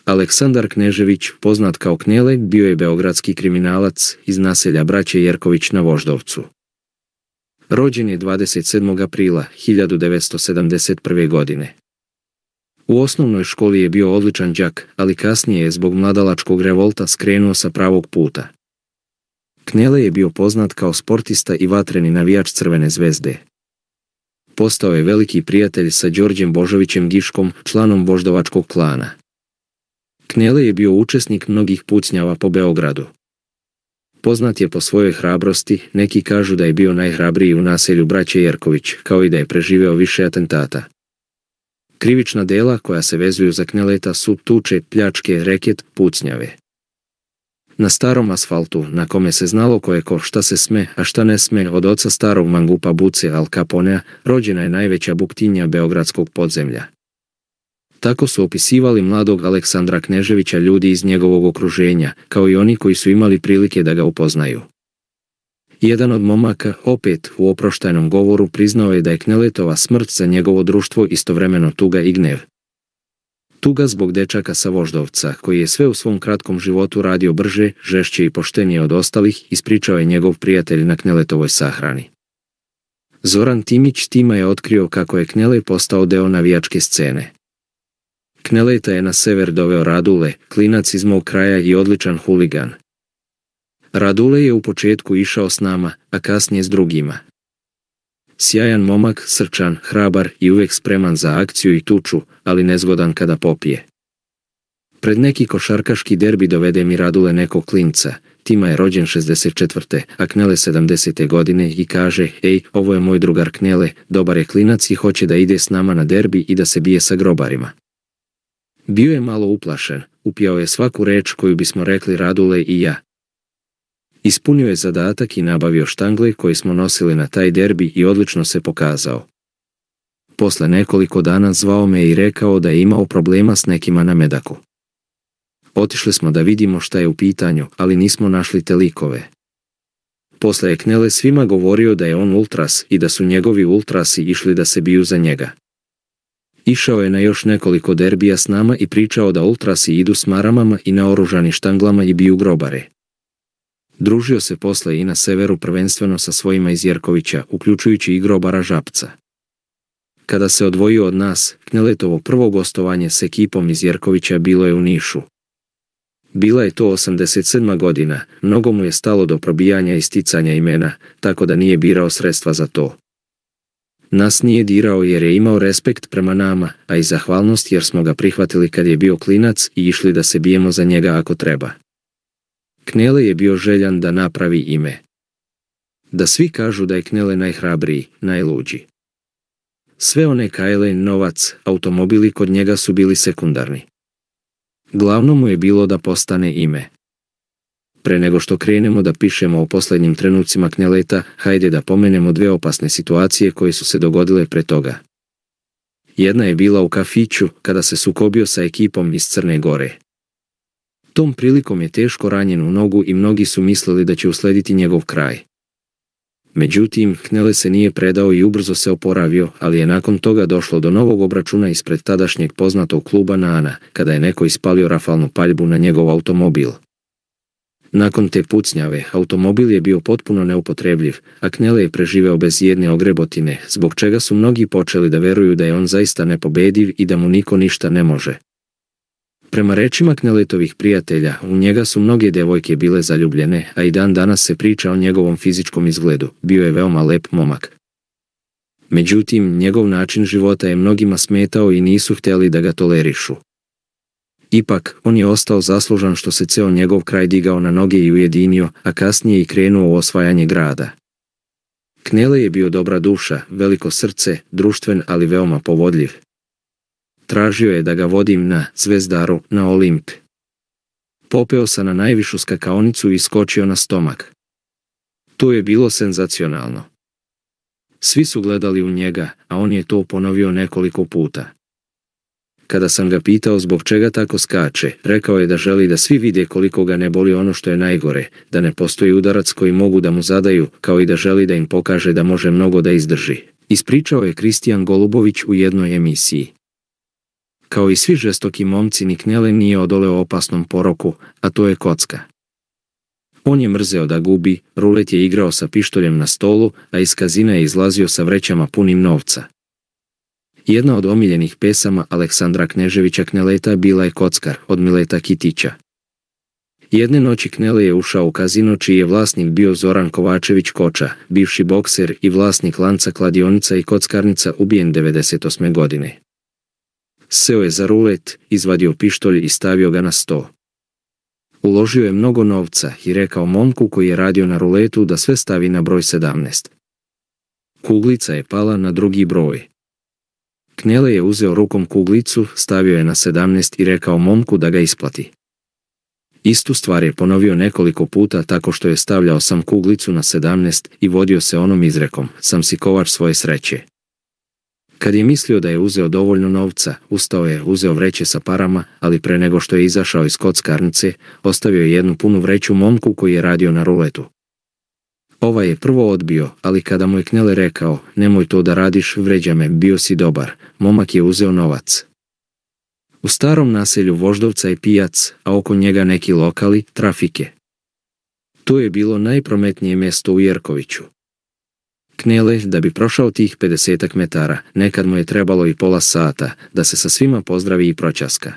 Aleksandar Knežević, poznat kao Knele, bio je beogradski kriminalac iz naselja braće Jerković na Voždovcu. Rođen je 27. aprila 1971. godine. U osnovnoj školi je bio odličan đak, ali kasnije je zbog mladalačkog revolta skrenuo sa pravog puta. Knele je bio poznat kao sportista i vatreni navijač Crvene zvezde. Postao je veliki prijatelj sa Đorđem Božovićem Giškom, članom voždovačkog klana. Knele je bio učesnik mnogih pucnjava po Beogradu. Poznat je po svojoj hrabrosti, neki kažu da je bio najhrabriji u naselju braće Jerković, kao i da je preživeo više atentata. Krivična dela koja se vezuju za Kneleta su tuče, pljačke, reket, pucnjave. Na starom asfaltu, na kome se znalo ko je ko, šta se sme, a šta ne sme, od oca starog mangupa Buce Al Caponea, rođena je najveća buktinja beogradskog podzemlja. Tako su opisivali mladog Aleksandra Kneževića ljudi iz njegovog okruženja, kao i oni koji su imali prilike da ga upoznaju. Jedan od momaka, opet u oproštajnom govoru, priznao je da je Kneletova smrt za njegovo društvo istovremeno tuga i gnev. Tuga zbog dečaka sa Voždovca, koji je sve u svom kratkom životu radio brže, žešće i poštenije od ostalih, ispričao je njegov prijatelj na Kneletovoj sahrani. Zoran Timić tima je otkrio kako je Knele postao deo navijačke scene. Kneleta je na sever doveo Radule, klinac iz mog kraja i odličan huligan. Radule je u početku išao s nama, a kasnije s drugima. Sjajan momak, srčan, hrabar i uvijek spreman za akciju i tuču, ali nezgodan kada popije. Pred neki košarkaški derbi dovede mi Radule nekog klinca, Tima je rođen 64. a Knele 70. godine i kaže: ej, ovo je moj drugar Knele, dobar je klinac i hoće da ide s nama na derbi i da se bije sa grobarima. Bio je malo uplašen, upijao je svaku reč koju bismo rekli Radule i ja. Ispunio je zadatak i nabavio štangle koje smo nosili na taj derbi i odlično se pokazao. Posle nekoliko dana zvao me i rekao da je imao problema s nekima na Medaku. Otišli smo da vidimo šta je u pitanju, ali nismo našli te likove. Posle je Knele svima govorio da je on ultras i da su njegovi ultrasi išli da se biju za njega. Išao je na još nekoliko derbija s nama i pričao da ultrasi idu s maramama i naoružani štanglama i biju grobare. Družio se posle i na severu prvenstveno sa svojima iz Jerkovića, uključujući i grobara Žapca. Kada se odvojio od nas, Kneletovo prvo gostovanje s ekipom iz Jerkovića bilo je u Nišu. Bila je to 87. godina, mnogo mu je stalo do probijanja i sticanja imena, tako da nije birao sredstva za to. Nas nije dirao jer je imao respekt prema nama, a i zahvalnost jer smo ga prihvatili kad je bio klinac i išli da se bijemo za njega ako treba. Knele je bio željan da napravi ime. Da svi kažu da je Knele najhrabriji, najluđi. Sve one kajle, novac, automobili kod njega su bili sekundarni. Glavno mu je bilo da postane ime. Pre nego što krenemo da pišemo o posljednjim trenucima Kneleta, hajde da pomenemo dve opasne situacije koje su se dogodile pre toga. Jedna je bila u kafiću, kada se sukobio sa ekipom iz Crne Gore. Tom prilikom je teško ranjen u nogu i mnogi su mislili da će uslediti njegov kraj. Međutim, Knele se nije predao i ubrzo se oporavio, ali je nakon toga došlo do novog obračuna ispred tadašnjeg poznatog kluba Nana, kada je neko ispalio rafalnu paljbu na njegov automobil. Nakon te pucnjave, automobil je bio potpuno neupotrebljiv, a Knele je preživeo bez jedne ogrebotine, zbog čega su mnogi počeli da veruju da je on zaista nepobediv i da mu niko ništa ne može. Prema rečima Kneletovih prijatelja, u njega su mnoge devojke bile zaljubljene, a i dan danas se priča o njegovom fizičkom izgledu, bio je veoma lep momak. Međutim, njegov način života je mnogima smetao i nisu htjeli da ga tolerišu. Ipak, on je ostao zaslužan što se ceo njegov kraj digao na noge i ujedinio, a kasnije i krenuo u osvajanje grada. Knele je bio dobra duša, veliko srce, društven ali veoma povodljiv. Tražio je da ga vodim na Zvezdaru, na Olimp. Popeo sam na najvišu skakaonicu i skočio na stomak. To je bilo senzacionalno. Svi su gledali u njega, a on je to ponovio nekoliko puta. Kada sam ga pitao zbog čega tako skače, rekao je da želi da svi vide koliko ga ne boli ono što je najgore, da ne postoji udarac koji mogu da mu zadaju, kao i da želi da im pokaže da može mnogo da izdrži. Ispričao je Kristijan Golubović u jednoj emisiji. Kao i svi žestoki momci, ni Knele nije odoleo opasnom poroku, a to je kocka. On je mrzeo da gubi, rulet je igrao sa pištoljem na stolu, a iz kazina je izlazio sa vrećama punim novca. Jedna od omiljenih pesama Aleksandra Kneževića Kneleta bila je Kockar od Mileta Kitića. Jedne noći Knele je ušao u kazino čiji je vlasnik bio Zoran Kovačević Koča, bivši bokser i vlasnik lanca kladionica i kockarnica ubijen 98. godine. Seo je za rulet, izvadio pištolj i stavio ga na sto. Uložio je mnogo novca i rekao momku koji je radio na ruletu da sve stavi na broj 17. Kuglica je pala na drugi broj. Knele je uzeo rukom kuglicu, stavio je na 17 i rekao momku da ga isplati. Istu stvar je ponovio nekoliko puta tako što je stavljao sam kuglicu na 17 i vodio se onom izrekom, sam si kovač svoje sreće. Kad je mislio da je uzeo dovoljno novca, ustao je, uzeo vreće sa parama, ali pre nego što je izašao iz kockarnice, ostavio je jednu punu vreću momku koji je radio na ruletu. Ovaj je prvo odbio, ali kada mu je Knele rekao, nemoj to da radiš, vređa me, bio si dobar, momak je uzeo novac. U starom naselju Voždovca je pijac, a oko njega neki lokali, trafike. To je bilo najprometnije mjesto u Jerkoviću. Knele, da bi prošao tih 50 metara, nekad mu je trebalo i pola sata, da se sa svima pozdravi i proćaska.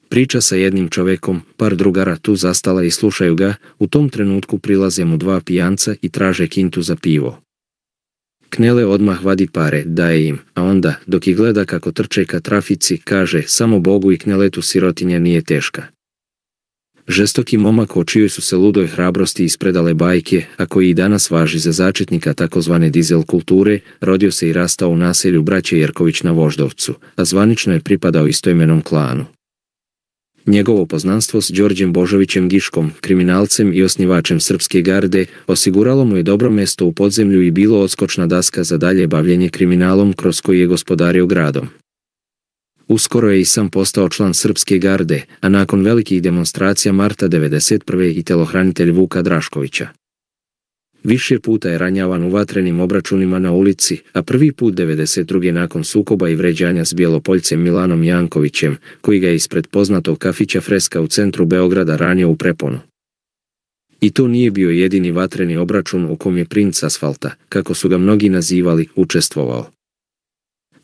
Priča sa jednim čovekom, par drugara tu zastala i slušaju ga, u tom trenutku prilaze mu dva pijanca i traže kintu za pivo. Knele odmah vadi pare, daje im, a onda, dok ih gleda kako trče ka trafici, kaže, samo Bogu i Kneletu sirotinja nije teška. Žestoki momak o čijoj su se ludoj hrabrosti ispredale bajke, a koji i danas važi za začetnika takozvane dizel kulture, rodio se i rastao u naselju braće Jerković na Voždovcu, a zvanično je pripadao istoimenom klanu. Njegovo poznanstvo s Đorđem Božovićem Giškom, kriminalcem i osnivačem Srpske garde, osiguralo mu je dobro mesto u podzemlju i bilo odskočna daska za dalje bavljenje kriminalom kroz koji je gospodario gradom. Uskoro je i sam postao član Srpske garde, a nakon velikih demonstracija marta 1991. i telohranitelj Vuka Draškovića. Više puta je ranjavan u vatrenim obračunima na ulici, a prvi put 1992. nakon sukoba i vređanja s Bjelopoljcem Milanom Jankovićem, koji ga je ispred poznatog kafića Freska u centru Beograda ranio u preponu. I to nije bio jedini vatreni obračun u kom je princ asfalta, kako su ga mnogi nazivali, učestvovao.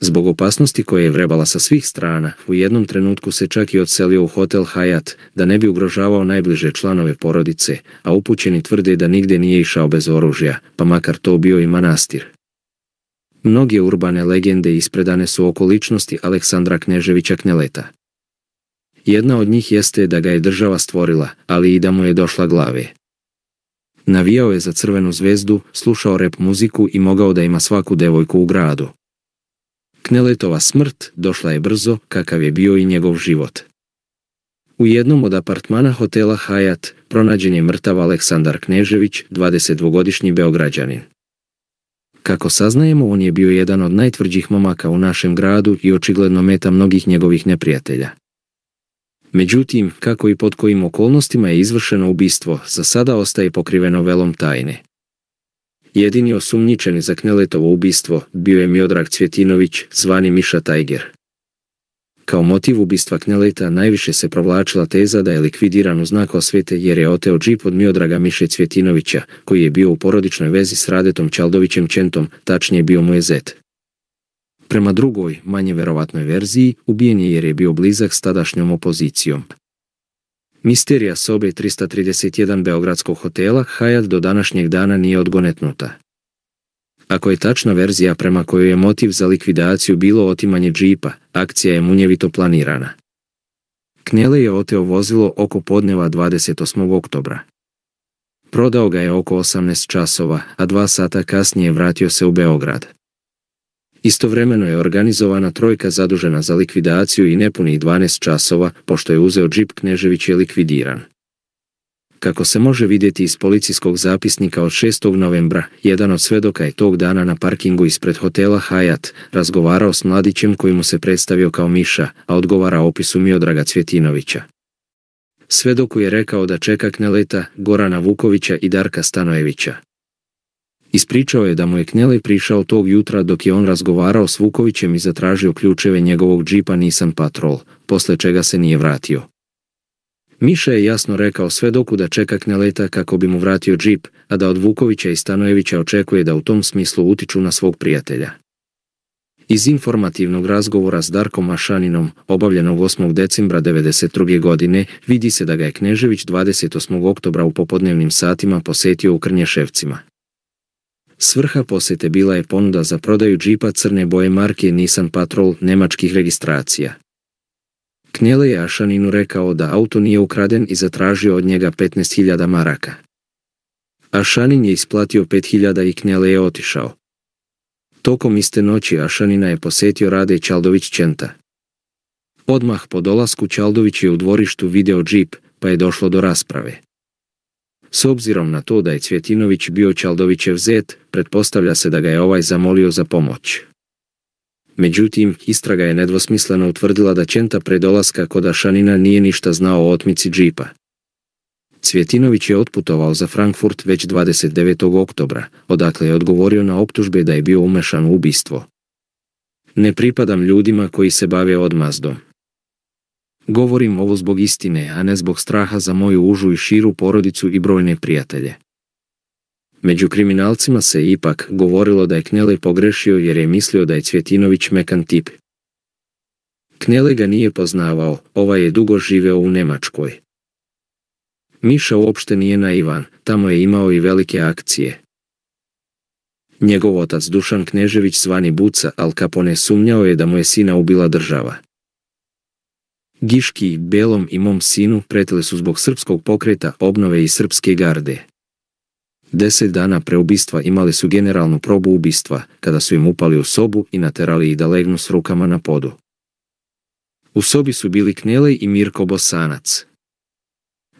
Zbog opasnosti koje je vrebala sa svih strana, u jednom trenutku se čak i odselio u hotel Hyatt, da ne bi ugrožavao najbliže članove porodice, a upućeni tvrde da nigde nije išao bez oružja, pa makar to bio i manastir. Mnoge urbane legende ispredane su oko ličnosti Aleksandra Kneževića Kneleta. Jedna od njih jeste da ga je država stvorila, ali i da mu je došla glave. Navijao je za Crvenu zvezdu, slušao rap muziku i mogao da ima svaku devojku u gradu. Kneletova smrt došla je brzo, kakav je bio i njegov život. U jednom od apartmana hotela Hyatt pronađen je mrtav Aleksandar Knežević, 22-godišnji Beograđanin. Kako saznajemo, on je bio jedan od najtvrđih momaka u našem gradu i očigledno meta mnogih njegovih neprijatelja. Međutim, kako i pod kojim okolnostima je izvršeno ubistvo, za sada ostaje pokriveno velom tajne. Jedini osumnjičeni za Kneletovo ubistvo bio je Miodrag Cvjetinović, zvani Miša Tajger. Kao motiv ubistva Kneleta najviše se provlačila teza da je likvidiran u znak osvete jer je oteo džip od Miodraga Miše Cvjetinovića, koji je bio u porodičnoj vezi s Radetom Čaldovićem Čentom, tačnije bio mu je zet. Prema drugoj, manje verovatnoj verziji, ubijen je jer je bio blizak s tadašnjom opozicijom. Misterija sobe 331 beogradskog hotela Hyatt do današnjeg dana nije odgonetnuta. Ako je tačna verzija prema kojoj je motiv za likvidaciju bilo otimanje džipa, akcija je munjevito planirana. Knele je oteo vozilo oko podneva 28. oktobra. Prodao ga je oko 18 časova, a 2 sata kasnije vratio se u Beograd. Istovremeno je organizovana trojka zadužena za likvidaciju i nepunih 12 časova, pošto je uzeo džip, Knežević je likvidiran. Kako se može vidjeti iz policijskog zapisnika od 6. novembra, jedan od svedoka je tog dana na parkingu ispred hotela Hyatt razgovarao s mladićem koji mu se predstavio kao Miša, a odgovara opisu Miodraga Cvjetinovića. Svedoku je rekao da čeka Kneleta, Gorana Vukovića i Darka Stanojevića. Ispričao je da mu je Knelej prišao tog jutra dok je on razgovarao s Vukovićem i zatražio ključeve njegovog džipa Nissan Patrol, posle čega se nije vratio. Miša je jasno rekao sve dokuda čeka Kneleta kako bi mu vratio džip, a da od Vukovića i Stanojevića očekuje da u tom smislu utiču na svog prijatelja. Iz informativnog razgovora s Darkom Ašaninom, obavljenog 8. decembra 1992. godine, vidi se da ga je Knežević 28. oktobra u popodnevnim satima posetio u Krnješevcima. Svrha posete bila je ponuda za prodaju džipa crne boje marke Nissan Patrol nemačkih registracija. Knelej je Ašaninu rekao da auto nije ukraden i zatražio od njega 15.000 maraka. Ašanin je isplatio 5.000 i Knelej je otišao. Tokom iste noći Ašanina je posetio Rade Čaldović Čenta. Odmah po dolasku Čaldović je u dvorištu video džip, pa je došlo do rasprave. S obzirom na to da je Cvjetinović bio Čaldovićev zet, pretpostavlja se da ga je ovaj zamolio za pomoć. Međutim, istraga je nedvosmisleno utvrdila da Čenta pre dolaska kod Ašanina nije ništa znao o otmici džipa. Cvjetinović je otputovao za Frankfurt već 29. oktobra, odakle je odgovorio na optužbe da je bio umešan u ubistvo. Ne pripadam ljudima koji se bave odmazdom. Govorim ovo zbog istine, a ne zbog straha za moju užu i širu porodicu i brojne prijatelje. Među kriminalcima se ipak govorilo da je Knelej pogrešio jer je mislio da je Cvjetinović mekan tip. Knelej ga nije poznavao, ovaj je dugo živeo u Njemačkoj. Miša uopšte nije naivan, tamo je imao i velike akcije. Njegov otac Dušan Knežević zvani Buca Al Capone sumnjao je da mu je sina ubila država. Giški, Belom i mom sinu pretili su zbog srpskog pokreta obnove i srpske garde. 10 dana pre ubistva imali su generalnu probu ubistva, kada su im upali u sobu i naterali ih da legnu s rukama na podu. U sobi su bili Knelej i Mirko Bosanac.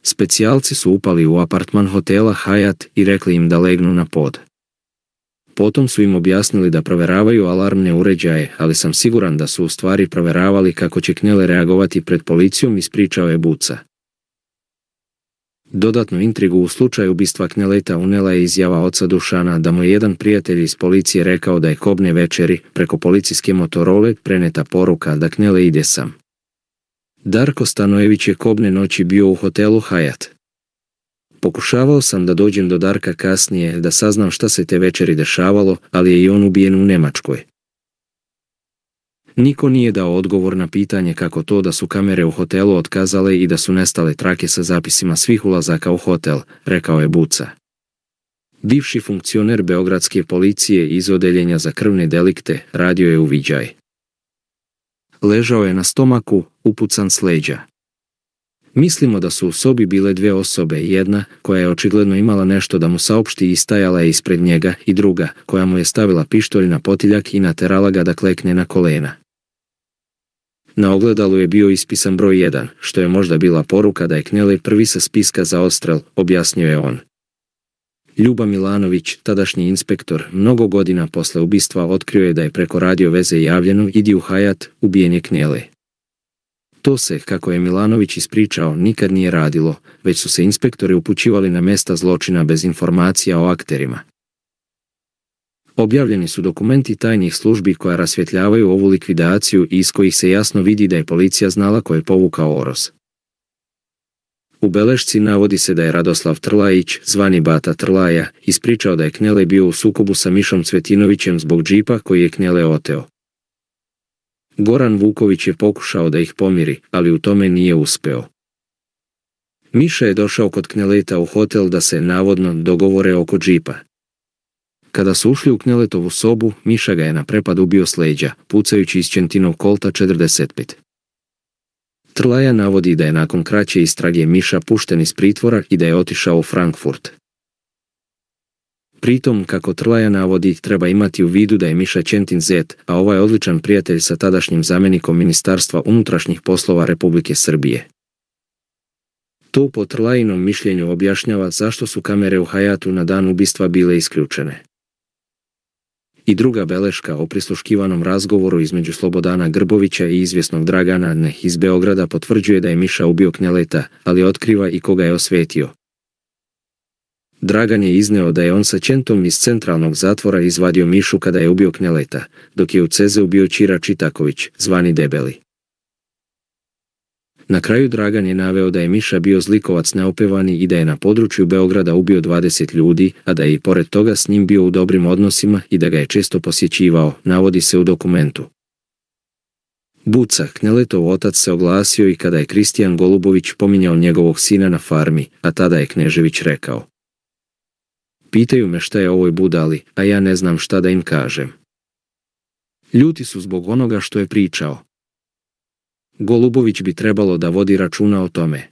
Specijalci su upali u apartman hotela Hyatt i rekli im da legnu na pod. Potom su im objasnili da proveravaju alarmne uređaje, ali sam siguran da su u stvari proveravali kako će Knelej reagovati pred policijom, ispričao je Buca. Dodatnu intrigu u slučaju ubistva Kneleta unela je izjava oca Dušana da mu je jedan prijatelj iz policije rekao da je kobne večeri preko policijske Motorole preneta poruka da Knelej ide sam. Darko Stanojević je kobne noći bio u hotelu Hyatt. Pokušavao sam da dođem do Darka kasnije da saznam šta se te večeri dešavalo, ali je i on ubijen u Njemačkoj. Niko nije dao odgovor na pitanje kako to da su kamere u hotelu otkazale i da su nestale trake sa zapisima svih ulazaka u hotel, rekao je Buca. Bivši funkcioner beogradske policije iz odeljenja za krvne delikte radio je uviđaj. Ležao je na stomaku, upucan s leđa. Mislimo da su u sobi bile dvije osobe, jedna, koja je očigledno imala nešto da mu saopšti i stajala je ispred njega, i druga, koja mu je stavila pištolj na potiljak i naterala ga da klekne na kolena. Na ogledalu je bio ispisan broj 1, što je možda bila poruka da je Knelej prvi sa spiska za odstrel, objasnio je on. Ljuba Milanović, tadašnji inspektor, mnogo godina posle ubistva otkrio je da je preko radio veze javljeno idi u Hyatt, ubijen je Knelej. To se, kako je Milanović ispričao, nikad nije radilo, već su se inspektori upućivali na mesta zločina bez informacija o akterima. Objavljeni su dokumenti tajnih službi koja rasvjetljavaju ovu likvidaciju i iz kojih se jasno vidi da je policija znala ko je povukao Oros. U belešci navodi se da je Radoslav Trlajić, zvani Bata Trlaja, ispričao da je Knelej bio u sukobu sa Mišom Cvjetinovićem zbog džipa koji je Knelej oteo. Goran Vuković je pokušao da ih pomiri, ali u tome nije uspeo. Miša je došao kod Kneleta u hotel da se, navodno, dogovore oko džipa. Kada su ušli u Kneletovu sobu, Miša ga je na prepad ubio s leđa, pucajući iz Čentinog kolta 45. Trlaja navodi da je nakon kraće istrage Miša pušten iz pritvora i da je otišao u Frankfurt. Pritom, kako Trlaja navodi, treba imati u vidu da je Miša Čentin zet, a ovaj odličan prijatelj sa tadašnjim zamjenikom Ministarstva unutrašnjih poslova Republike Srbije. To po Trlajinom mišljenju objašnjava zašto su kamere u Hyattu na dan ubistva bile isključene. I druga beleška o prisluškivanom razgovoru između Slobodana Grbovića i izvjesnog Dragana N. iz Beograda potvrđuje da je Miša ubio Kneleta, ali otkriva i koga je osvetio. Dragan je izneo da je on sa Čentom iz centralnog zatvora izvadio Mišu kada je ubio Kneleta, dok je u Cezeu bio Čira Čitaković, zvani Debeli. Na kraju Dragan je naveo da je Miša bio zlikovac neopevani i da je na području Beograda ubio 20 ljudi, a da je i pored toga s njim bio u dobrim odnosima i da ga je često posjećivao, navodi se u dokumentu. Buca, Kneletov otac, se oglasio i kada je Kristijan Golubović pominjao njegovog sina na farmi, a tada je Knežević rekao: pitaju me šta je ovoj budali, a ja ne znam šta da im kažem. Ljuti su zbog onoga što je pričao. Golubović bi trebalo da vodi računa o tome.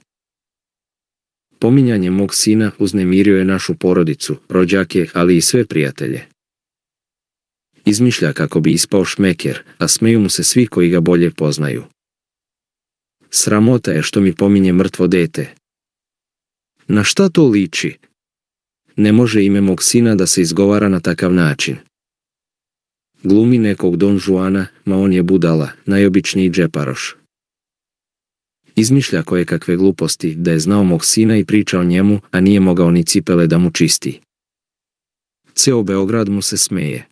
Pominjanje mog sina uznemirio je našu porodicu, rođake, ali i sve prijatelje. Izmišlja kako bi ispao šmeker, a smeju mu se svi koji ga bolje poznaju. Sramota je što mi pominje mrtvo dete. Na šta to liči? Ne može ime mog sina da se izgovara na takav način. Glumi nekog Don Juana, ma on je budala, najobičniji džeparoš. Izmišlja kojekakve gluposti da je znao mog sina i priča o njemu, a nije mogao ni cipele da mu čisti. Ceo Beograd mu se smeje.